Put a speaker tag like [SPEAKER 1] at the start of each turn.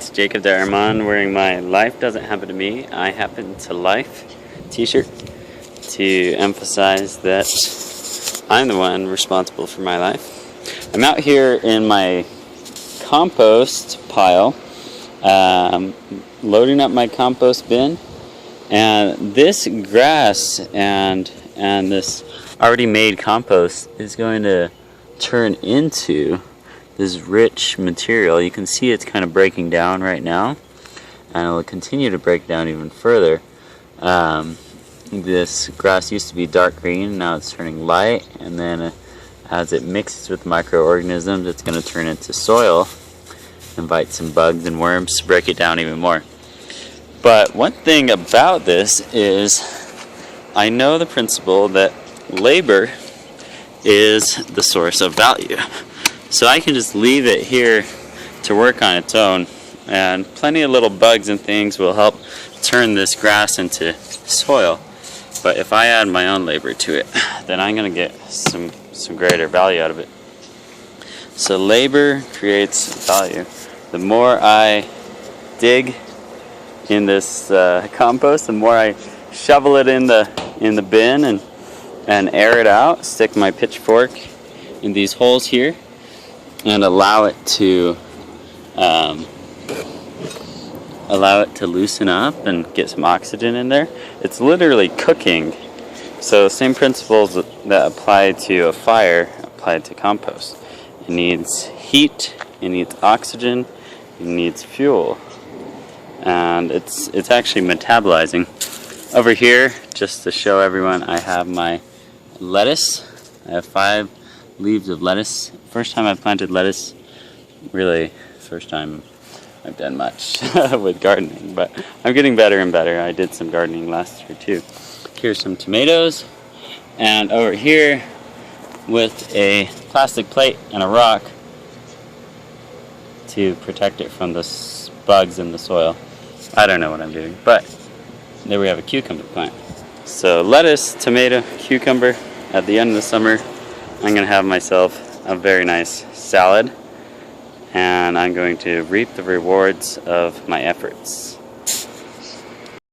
[SPEAKER 1] It's Jacob de Armand wearing my Life Doesn't Happen to Me, I Happen to Life t-shirt to emphasize that I'm the one responsible for my life. I'm out here in my compost pile, loading up my compost bin, and this grass and this already made compost is going to turn into this rich material. You can see it's kind of breaking down right now, and it will continue to break down even further. This grass used to be dark green, now it's turning light, and then as it mixes with microorganisms, it's going to turn into soil, invite some bugs and worms to break it down even more. But one thing about this is I know the principle that labor is the source of value. So I can just leave it here to work on its own, and plenty of little bugs and things will help turn this grass into soil. But if I add my own labor to it, then I'm going to get some greater value out of it. So labor creates value. The more I dig in this compost, the more I shovel it in the bin and air it out, stick my pitchfork in these holes here, and allow it to loosen up and get some oxygen in there. It's literally cooking. So same principles that apply to a fire apply to compost. It needs heat, it needs oxygen, it needs fuel, and it's actually metabolizing. Over here, just to show everyone, I have my lettuce. I have 5 leaves of lettuce. First time I've planted lettuce, really first time I've done much with gardening, but I'm getting better and better. I did some gardening last year too. Here's some tomatoes, and over here with a plastic plate and a rock to protect it from the bugs in the soil. I don't know what I'm doing, but there we have a cucumber plant. So lettuce, tomato, cucumber. At the end of the summer, I'm going to have myself a very nice salad, and I'm going to reap the rewards of my efforts.